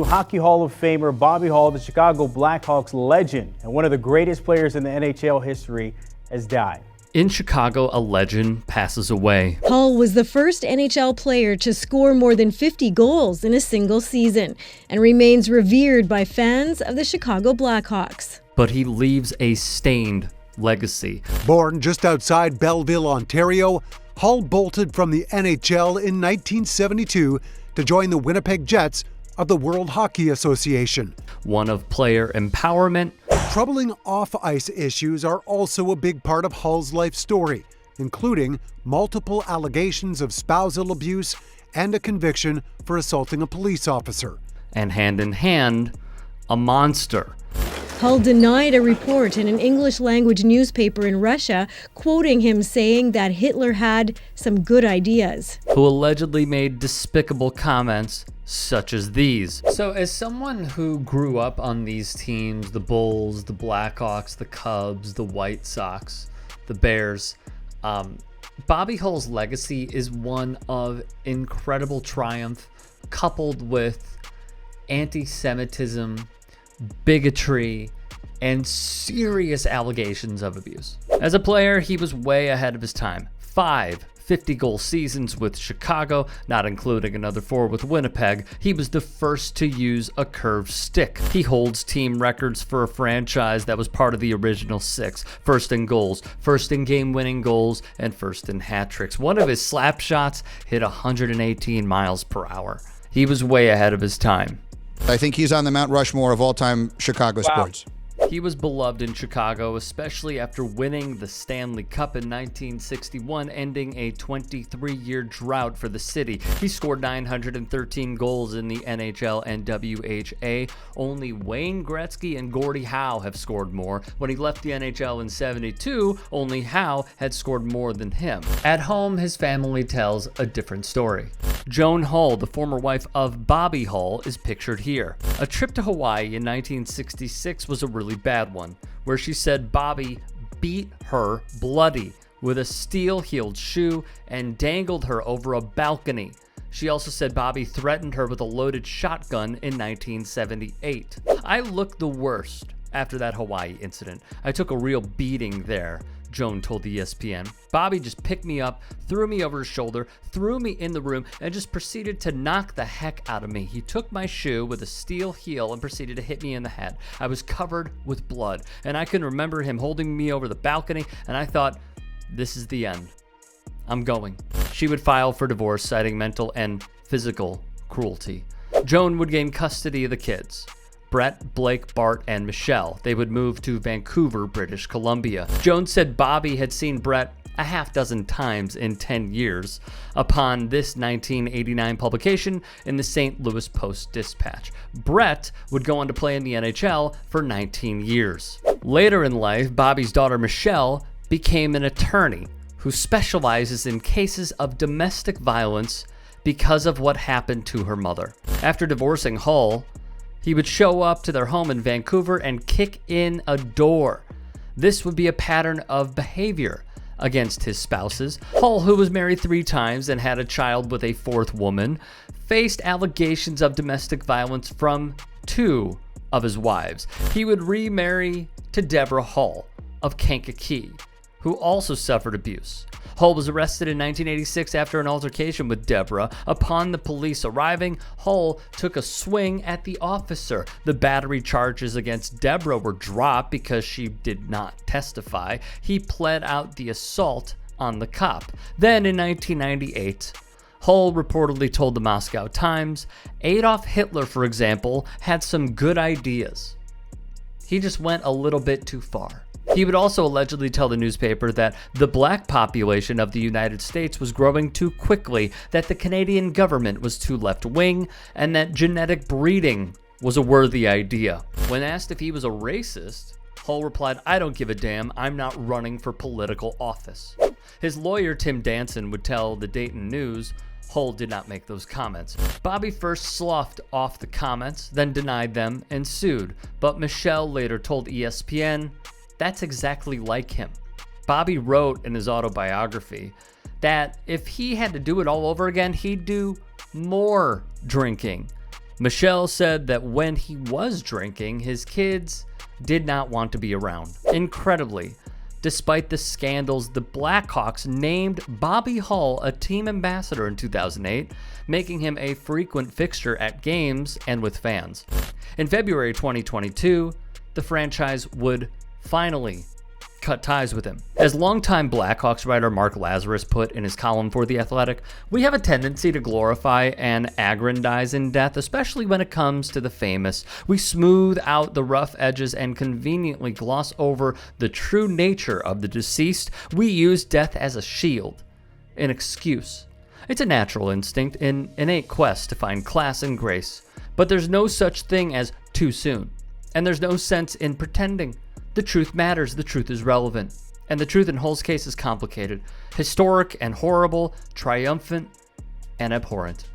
Hockey Hall of Famer Bobby Hull, the Chicago Blackhawks legend and one of the greatest players in the NHL history, has died. In Chicago, a legend passes away. Hull was the first NHL player to score more than 50 goals in a single season and remains revered by fans of the Chicago Blackhawks. But he leaves a stained legacy. Born just outside Belleville, Ontario, Hull bolted from the NHL in 1972 to join the Winnipeg Jets of the World Hockey Association. One of player empowerment. Troubling off-ice issues are also a big part of Hull's life story, including multiple allegations of spousal abuse and a conviction for assaulting a police officer. And hand in hand, a monster. Hull denied a report in an English-language newspaper in Russia, quoting him saying that Hitler had some good ideas. Who allegedly made despicable comments such as these. So as someone who grew up on these teams, the Bulls, the Blackhawks, the Cubs, the White Sox, the Bears, Bobby Hull's legacy is one of incredible triumph coupled with anti-Semitism, bigotry, and serious allegations of abuse. As a player, he was way ahead of his time. 5 50-goal seasons with Chicago, not including another 4 with Winnipeg. He was the first to use a curved stick. He holds team records for a franchise that was part of the original 6. First in goals, first in game-winning goals, and first in hat tricks. One of his slap shots hit 118 miles per hour. He was way ahead of his time. I think he's on the Mount Rushmore of all-time Chicago sports. He was beloved in Chicago, especially after winning the Stanley Cup in 1961, ending a 23-year drought for the city. He scored 913 goals in the NHL and WHA. Only Wayne Gretzky and Gordie Howe have scored more. When he left the NHL in 72, only Howe had scored more than him. At home, his family tells a different story. Joan Hull, the former wife of Bobby Hull, is pictured here. A trip to Hawaii in 1966 was a really bad one, where she said Bobby beat her bloody with a steel-heeled shoe and dangled her over a balcony. She also said Bobby threatened her with a loaded shotgun in 1978. I looked the worst after that Hawaii incident. I took a real beating there, Joan told ESPN. Bobby just picked me up, threw me over his shoulder, threw me in the room, and just proceeded to knock the heck out of me. He took my shoe with a steel heel and proceeded to hit me in the head. I was covered with blood, and I can remember him holding me over the balcony, and I thought, this is the end. I'm going. She would file for divorce, citing mental and physical cruelty. Joan would gain custody of the kids. Brett, Blake, Bart, and Michelle. They would move to Vancouver, British Columbia. Jones said Bobby had seen Brett a half dozen times in 10 years upon this 1989 publication in the St. Louis Post-Dispatch. Brett would go on to play in the NHL for 19 years. Later in life, Bobby's daughter Michelle became an attorney who specializes in cases of domestic violence because of what happened to her mother. After divorcing Hull, he would show up to their home in Vancouver and kick in a door. This would be a pattern of behavior against his spouses. Hull, who was married 3 times and had a child with a 4th woman, faced allegations of domestic violence from 2 of his wives. He would remarry to Deborah Hull of Kankakee, who also suffered abuse. Hull was arrested in 1986 after an altercation with Deborah. Upon the police arriving, Hull took a swing at the officer. The battery charges against Deborah were dropped because she did not testify. He pled out the assault on the cop. Then in 1998, Hull reportedly told the Moscow Times, Adolf Hitler, for example, had some good ideas. He just went a little bit too far. He would also allegedly tell the newspaper that the black population of the United States was growing too quickly, that the Canadian government was too left-wing, and that genetic breeding was a worthy idea. When asked if he was a racist, Hull replied, I don't give a damn, I'm not running for political office. His lawyer, Tim Danson, would tell the Dayton News, Hull did not make those comments. Bobby first sloughed off the comments, then denied them and sued, but Michelle later told ESPN, that's exactly like him. Bobby wrote in his autobiography that if he had to do it all over again, he'd do more drinking. Michelle said that when he was drinking, his kids did not want to be around. Incredibly, despite the scandals, the Blackhawks named Bobby Hull a team ambassador in 2008, making him a frequent fixture at games and with fans. In February 2022, the franchise would finally cut ties with him. As longtime Blackhawks writer Mark Lazarus put in his column for The Athletic, we have a tendency to glorify and aggrandize in death, especially when it comes to the famous. We smooth out the rough edges and conveniently gloss over the true nature of the deceased. We use death as a shield, an excuse. It's a natural instinct, an innate quest to find class and grace. But there's no such thing as too soon. And there's no sense in pretending. The truth matters, the truth is relevant. And the truth in Hull's case is complicated, historic and horrible, triumphant and abhorrent.